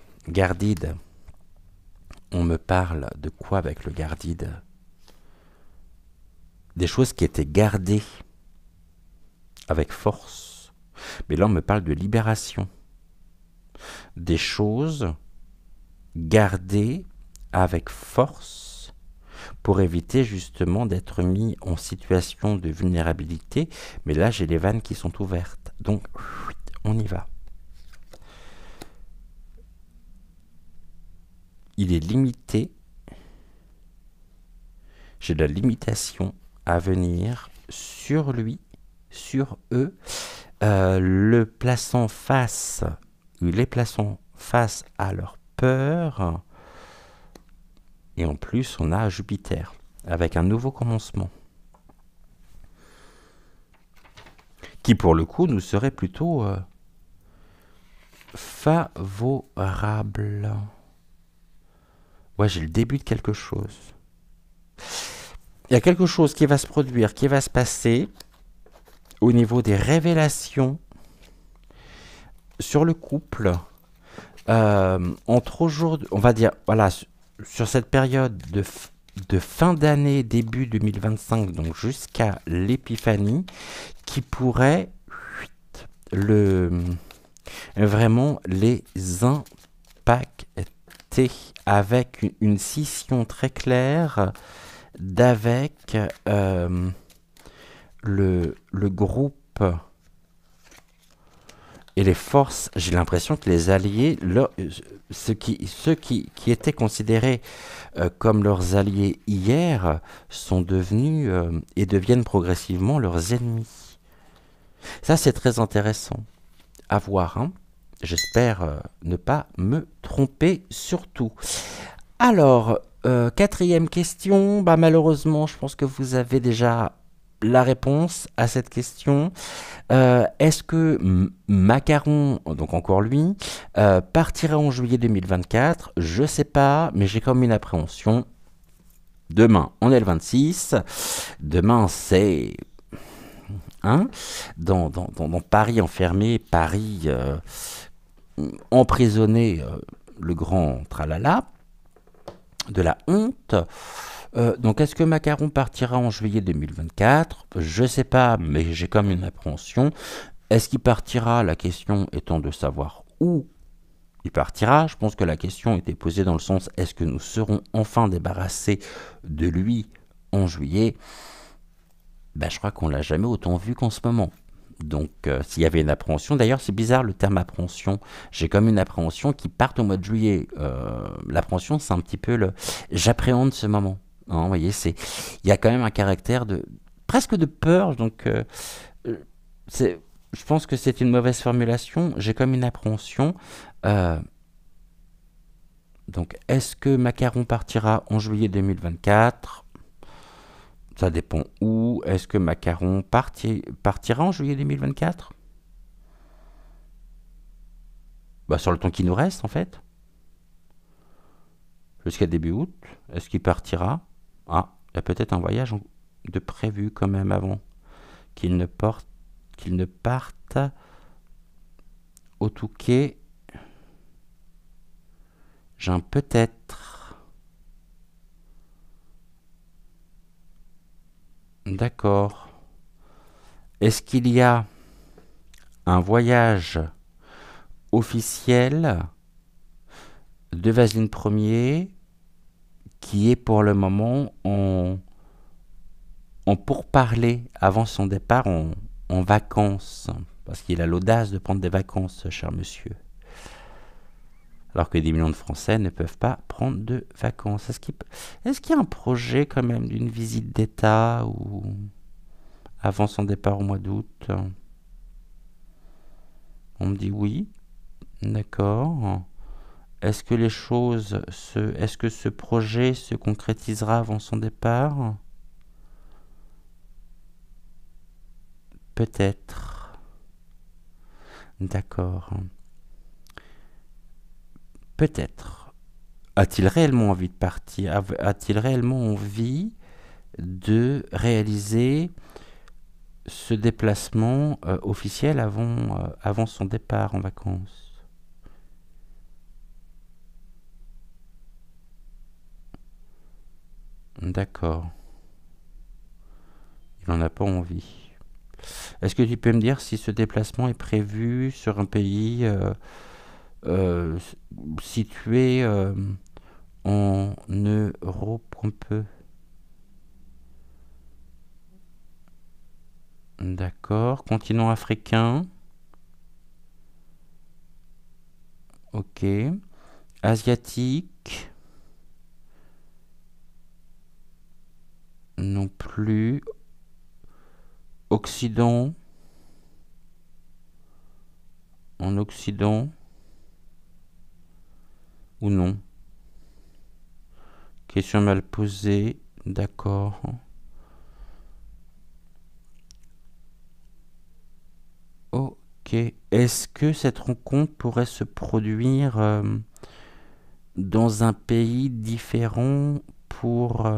On me parle de quoi avec le gardide? Des choses qui étaient gardées avec force. Mais là, on me parle de libération. Des choses gardées avec force pour éviter justement d'être mis en situation de vulnérabilité. Mais là, j'ai les vannes qui sont ouvertes. Donc, on y va. Il est limité. J'ai de la limitation à venir sur lui, sur eux, le plaçant face, les plaçant face à leur peur. Et en plus, on a Jupiter, avec un nouveau commencement, qui pour le coup nous serait plutôt favorable. Ouais, j'ai le début de quelque chose. Il y a quelque chose qui va se produire, qui va se passer au niveau des révélations sur le couple. Entre aujourd'hui, on va dire, voilà, sur cette période de fin d'année, début 2025, donc jusqu'à l'épiphanie, qui pourrait vraiment les impacter avec une scission très claire d'avec le groupe et les forces. J'ai l'impression que les alliés, ceux qui étaient considérés comme leurs alliés hier, sont devenus et deviennent progressivement leurs ennemis. Ça, c'est très intéressant à voir, hein. J'espère ne pas me tromper surtout. Alors, quatrième question, malheureusement, je pense que vous avez déjà la réponse à cette question. Est-ce que Macaron, donc encore lui, partira en juillet 2024? Je sais pas, mais j'ai comme une appréhension. Demain, on est le 26. Demain, c'est... dans Paris enfermé, Paris emprisonné, le grand tralala de la honte. Donc est-ce que Macaron partira en juillet 2024? Je sais pas, mais j'ai comme une appréhension. Est-ce qu'il partira? La question étant de savoir où il partira. Je pense que la question était posée dans le sens, est-ce que nous serons enfin débarrassés de lui en juillet? Je crois qu'on l'a jamais autant vu qu'en ce moment. Donc s'il y avait une appréhension, d'ailleurs c'est bizarre le terme appréhension, j'ai comme une appréhension qui parte au mois de juillet. L'appréhension, c'est un petit peu j'appréhende ce moment. Vous voyez, il y a quand même un caractère presque de peur, donc je pense que c'est une mauvaise formulation. J'ai comme une appréhension. Euh, donc, est-ce que Macaron partira en juillet 2024? Ça dépend où. Est-ce que Macaron partira en juillet 2024? Bah, sur le temps qui nous reste, en fait. Jusqu'à début août. Est-ce qu'il partira? Ah, il y a peut-être un voyage de prévu quand même avant qu'il ne parte au Touquet. J'ai un peut-être. D'accord. Est-ce qu'il y a un voyage officiel de Vaseline Ier qui est pour le moment en pourparlers avant son départ en vacances? Parce qu'il a l'audace de prendre des vacances, ce cher monsieur. Alors que des millions de Français ne peuvent pas prendre de vacances. Est-ce qu'il y a un projet quand même d'une visite d'État ou avant son départ au mois d'août? On me dit oui. D'accord. Est-ce que est-ce que ce projet se concrétisera avant son départ? Peut-être. D'accord. Peut-être. A-t-il réellement envie de partir? A-t-il réellement envie de réaliser ce déplacement officiel avant son départ en vacances? D'accord. Il n'en a pas envie. Est-ce que tu peux me dire si ce déplacement est prévu sur un pays euh, situé en Europe un peu? D'accord. Continent africain. Ok. Asiatique. Non plus. Occident. En Occident. Ou non? Question mal posée. D'accord. Ok. Est-ce que cette rencontre pourrait se produire dans un pays différent pour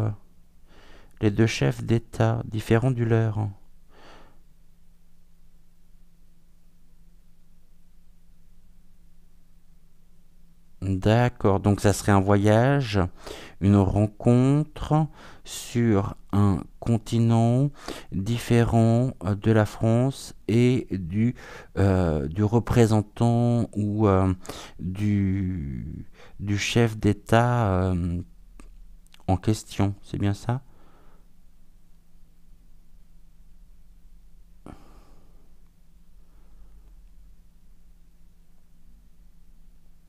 les deux chefs d'État, différent du leur? D'accord, donc ça serait un voyage, une rencontre sur un continent différent de la France et du représentant ou du chef d'État en question, c'est bien ça?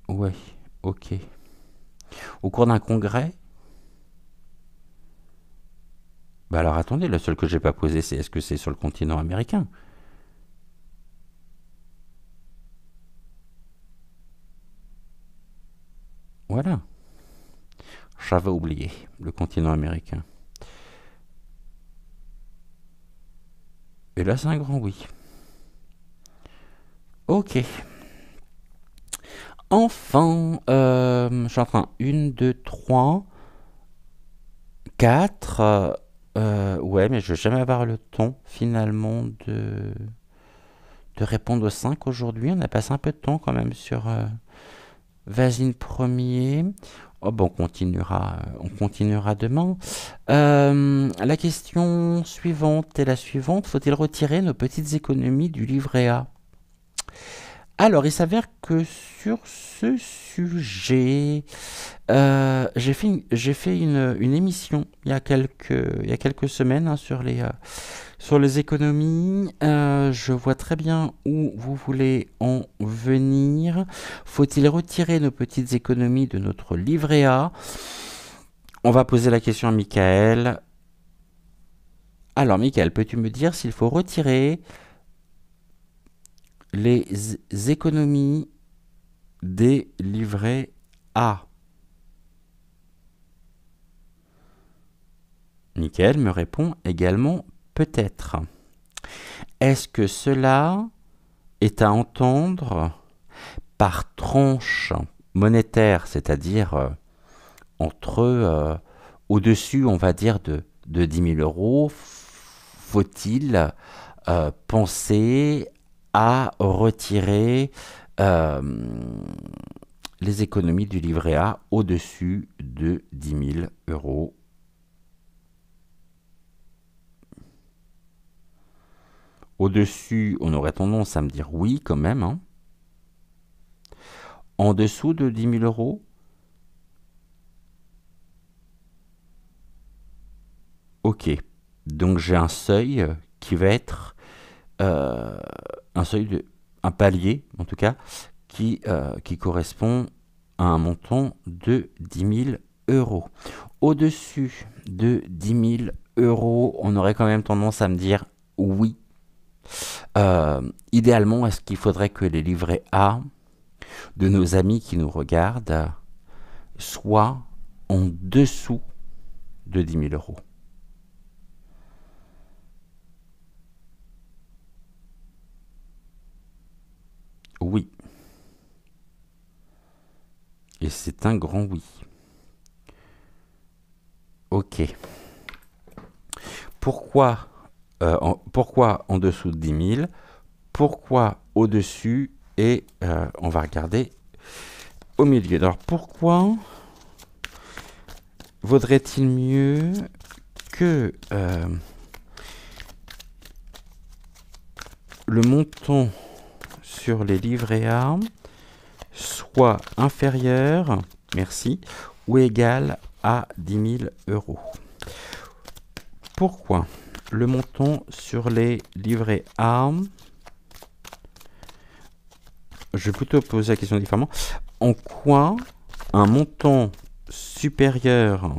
Ouais, ok. Au cours d'un congrès? Bah alors attendez, le seul que j'ai pas posé, c'est est-ce que c'est sur le continent américain? Voilà, j'avais oublié le continent américain. Et là, c'est un grand oui. Ok. Enfin, je suis en train. Une, 2, 3, 4. Ouais, mais je vais jamais avoir le temps finalement de répondre aux 5 aujourd'hui. On a passé un peu de temps quand même sur Vasine premier. Oh, bon, on continuera demain. La question suivante est la suivante. Faut-il retirer nos petites économies du livret A? Alors, il s'avère que sur ce sujet, j'ai fait une émission il y a quelques semaines hein, sur les économies. Je vois très bien où vous voulez en venir. Faut-il retirer nos petites économies de notre livret A? On va poser la question à Michael. Alors, Michael, peux-tu me dire s'il faut retirer les économies des livrets A. Michael me répond également peut-être. Est-ce que cela est à entendre par tranche monétaire, c'est-à-dire entre au-dessus, on va dire, de 10 000 euros, faut-il penser à retirer les économies du livret A au-dessus de 10 000 euros. Au-dessus, on aurait tendance à me dire oui quand même. Hein. En dessous de 10 000 euros, ok. Donc j'ai un seuil qui va être un palier en tout cas, qui correspond à un montant de 10 000 euros. Au-dessus de 10 000 euros, on aurait quand même tendance à me dire oui. Idéalement, est-ce qu'il faudrait que les livrets A de nos amis qui nous regardent soient en dessous de 10 000 euros? Oui. Et c'est un grand oui. Ok. Pourquoi en dessous de 10 000? Pourquoi au-dessus? Et on va regarder au milieu. Alors pourquoi vaudrait-il mieux que le montant sur les livrets A soit inférieur, merci, ou égal à 10 000 euros? Pourquoi le montant sur les livrets A, je vais plutôt poser la question différemment, en quoi un montant supérieur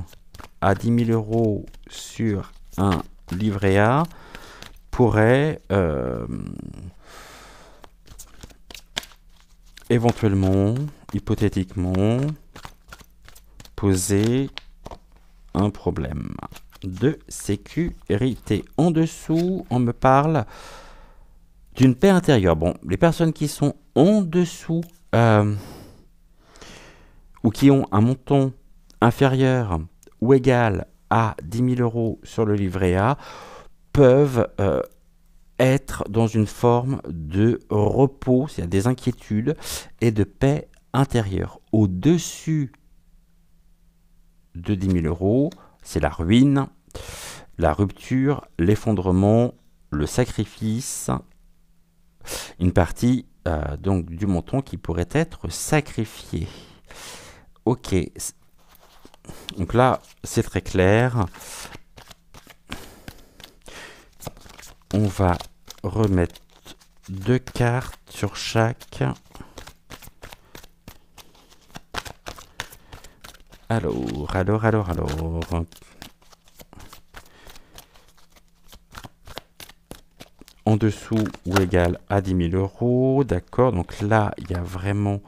à 10 000 euros sur un livret A pourrait éventuellement, hypothétiquement, poser un problème de sécurité. En dessous, on me parle d'une paix intérieure. Bon, les personnes qui sont en dessous ou qui ont un montant inférieur ou égal à 10 000 euros sur le livret A peuvent être dans une forme de repos, c'est-à-dire des inquiétudes et de paix intérieure. Au-dessus de 10 000 euros, c'est la ruine, la rupture, l'effondrement, le sacrifice, une partie donc du montant qui pourrait être sacrifié. Ok, donc là c'est très clair. On va remettre 2 cartes sur chaque. Alors. En dessous ou égal à 10 000 euros. D'accord, donc là, il y a vraiment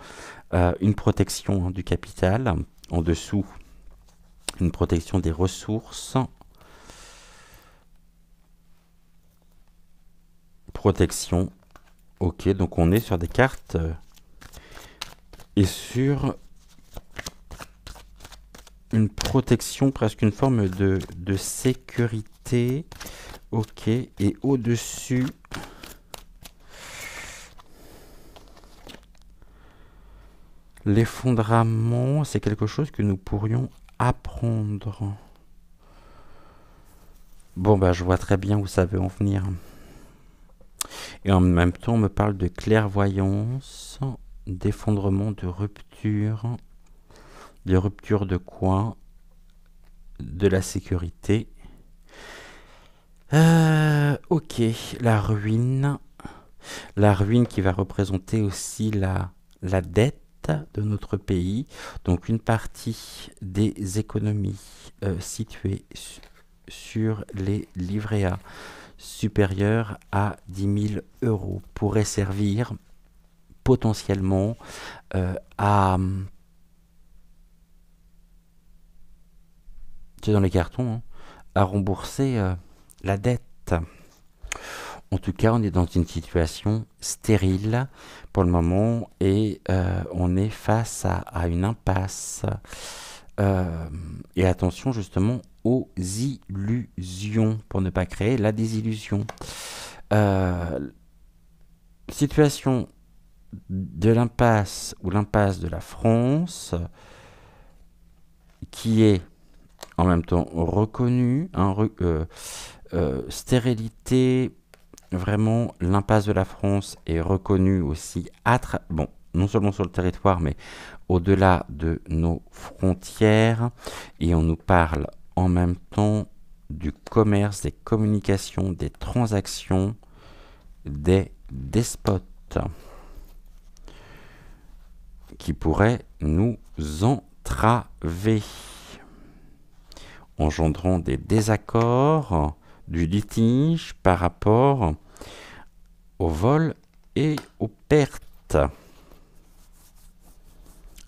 une protection du capital. En dessous, une protection des ressources. Protection. Ok, donc on est sur des cartes et sur une protection, presque une forme de sécurité. Ok, et au-dessus, l'effondrement, c'est quelque chose que nous pourrions apprendre. Bon, bah, je vois très bien où ça veut en venir. Et en même temps, on me parle de clairvoyance, d'effondrement, de rupture. De rupture de quoi? De la sécurité. Ok, la ruine. La ruine qui va représenter aussi la dette de notre pays. Donc une partie des économies situées sur les livrets A supérieur à 10 000 euros pourrait servir potentiellement à... C'est dans les cartons, hein, à rembourser la dette. En tout cas, on est dans une situation stérile pour le moment et on est face à une impasse. Et attention justement aux illusions pour ne pas créer la désillusion. Situation de l'impasse ou l'impasse de la France qui est en même temps reconnue, stérilité. Vraiment, l'impasse de la France est reconnue aussi, bon, non seulement sur le territoire, mais au-delà de nos frontières. Et on nous parle en même temps du commerce, des communications, des transactions, des despotes qui pourraient nous entraver, engendrant des désaccords, du litige par rapport au vol et aux pertes,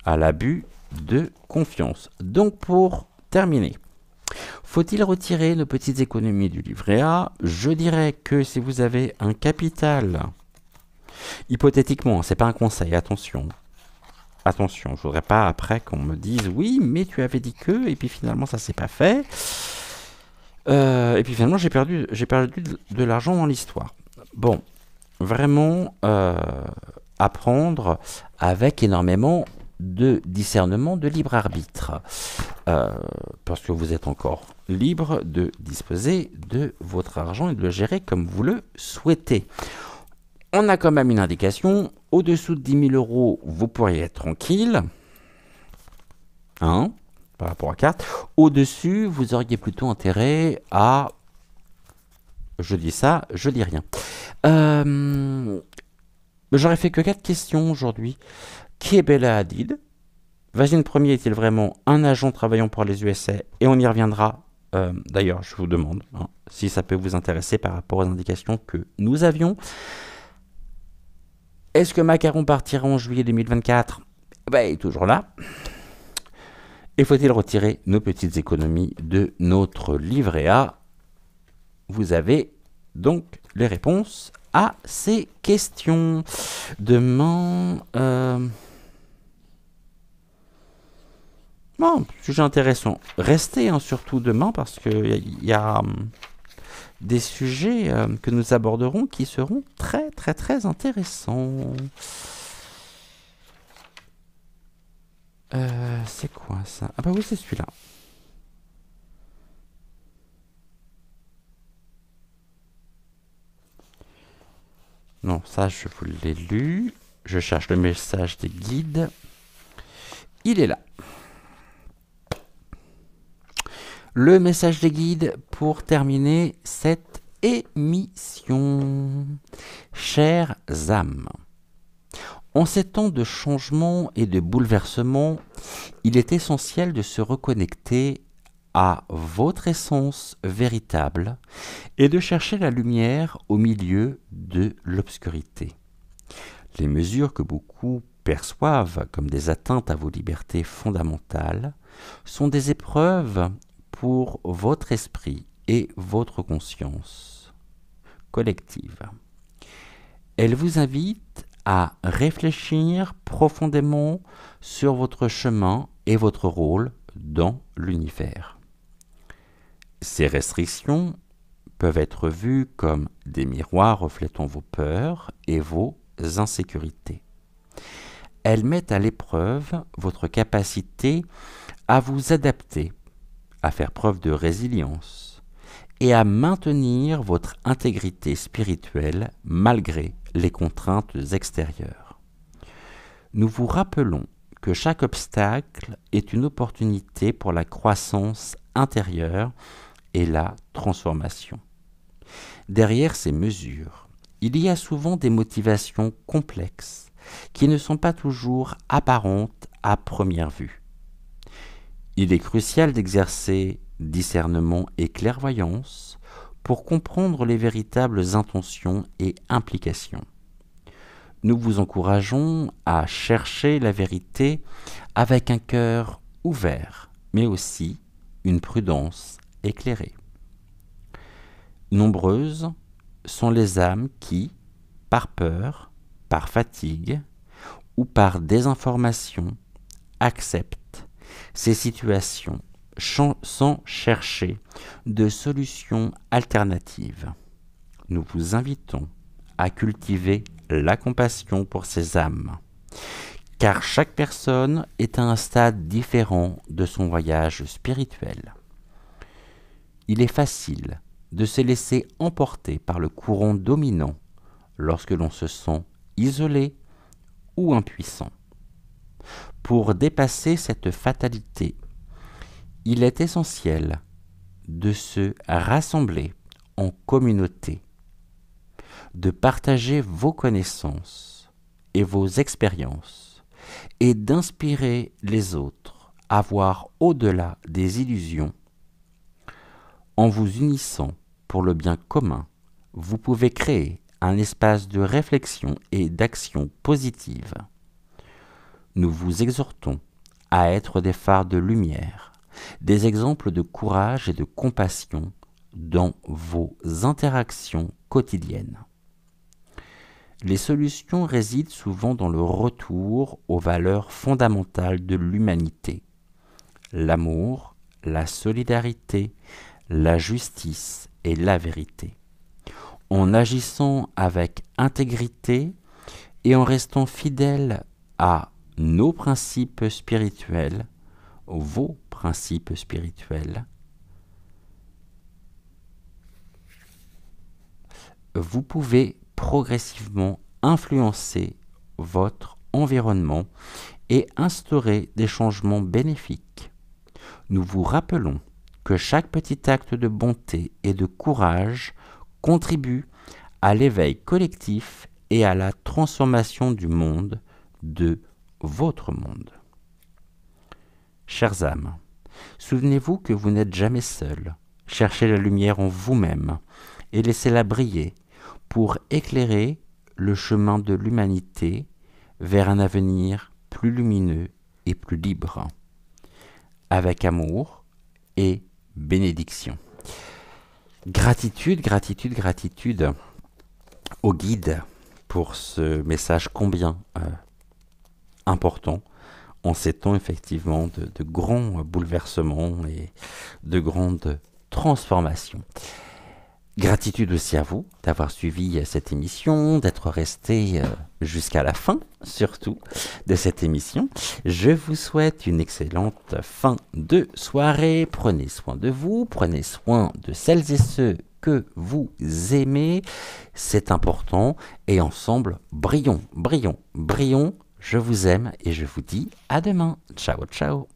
à l'abus de confiance. Donc pour terminer, faut-il retirer nos petites économies du livret A? Je dirais que si vous avez un capital, hypothétiquement, c'est pas un conseil, attention. Attention, je voudrais pas après qu'on me dise oui, mais tu avais dit que, et puis finalement ça s'est pas fait. Et puis finalement j'ai perdu de l'argent dans l'histoire. Bon, vraiment apprendre avec énormément de discernement, de libre arbitre. Parce que vous êtes encore libre de disposer de votre argent et de le gérer comme vous le souhaitez. On a quand même une indication. Au-dessous de 10 000 euros, vous pourriez être tranquille. Hein, par rapport à carte. Au-dessus, vous auriez plutôt intérêt à... Je dis ça, je dis rien. J'aurais fait que 4 questions aujourd'hui. Qui est Bella Hadid? Vasine Premier est-il vraiment un agent travaillant pour les USA? Et on y reviendra. D'ailleurs, je vous demande si ça peut vous intéresser par rapport aux indications que nous avions. Est-ce que Macron partira en juillet 2024? Il est toujours là. Et faut-il retirer nos petites économies de notre livret A? Vous avez donc les réponses à ces questions. Demain... Bon, sujet intéressant. Restez surtout demain parce qu'il y a des sujets que nous aborderons qui seront très très très intéressants. C'est quoi ça? Ah bah oui, c'est celui-là. Non, ça je vous l'ai lu. Je cherche le message des guides. Il est là. Le message des guides pour terminer cette émission. Chères âmes, en ces temps de changement et de bouleversement, il est essentiel de se reconnecter à votre essence véritable et de chercher la lumière au milieu de l'obscurité. Les mesures que beaucoup perçoivent comme des atteintes à vos libertés fondamentales sont des épreuves pour votre esprit et votre conscience collective. Elle vous invite à réfléchir profondément sur votre chemin et votre rôle dans l'univers. Ces restrictions peuvent être vues comme des miroirs reflétant vos peurs et vos insécurités. Elles mettent à l'épreuve votre capacité à vous adapter, à faire preuve de résilience et à maintenir votre intégrité spirituelle malgré les contraintes extérieures. Nous vous rappelons que chaque obstacle est une opportunité pour la croissance intérieure et la transformation. Derrière ces mesures, il y a souvent des motivations complexes qui ne sont pas toujours apparentes à première vue. Il est crucial d'exercer discernement et clairvoyance pour comprendre les véritables intentions et implications. Nous vous encourageons à chercher la vérité avec un cœur ouvert, mais aussi une prudence éclairée. Nombreuses sont les âmes qui, par peur, par fatigue ou par désinformation, acceptent ces situations sans chercher de solutions alternatives. Nous vous invitons à cultiver la compassion pour ces âmes, car chaque personne est à un stade différent de son voyage spirituel. Il est facile de se laisser emporter par le courant dominant lorsque l'on se sent isolé ou impuissant. Pour dépasser cette fatalité, il est essentiel de se rassembler en communauté, de partager vos connaissances et vos expériences et d'inspirer les autres à voir au-delà des illusions. En vous unissant pour le bien commun, vous pouvez créer un espace de réflexion et d'action positive. Nous vous exhortons à être des phares de lumière, des exemples de courage et de compassion dans vos interactions quotidiennes. Les solutions résident souvent dans le retour aux valeurs fondamentales de l'humanité: l'amour, la solidarité, la justice et la vérité. En agissant avec intégrité et en restant fidèles à nos principes spirituels, vos principes spirituels, vous pouvez progressivement influencer votre environnement et instaurer des changements bénéfiques. Nous vous rappelons que chaque petit acte de bonté et de courage contribue à l'éveil collectif et à la transformation du monde, de votre monde. Chères âmes, souvenez-vous que vous n'êtes jamais seuls. Cherchez la lumière en vous-même et laissez-la briller pour éclairer le chemin de l'humanité vers un avenir plus lumineux et plus libre. Avec amour et bénédiction. Gratitude, gratitude, gratitude au guide pour ce message combien important en ces temps effectivement de grands bouleversements et de grandes transformations. Gratitude aussi à vous d'avoir suivi cette émission, d'être resté jusqu'à la fin, surtout, de cette émission. Je vous souhaite une excellente fin de soirée. Prenez soin de vous, prenez soin de celles et ceux que vous aimez. C'est important. Et ensemble, brillons, brillons, brillons. Je vous aime et je vous dis à demain. Ciao, ciao.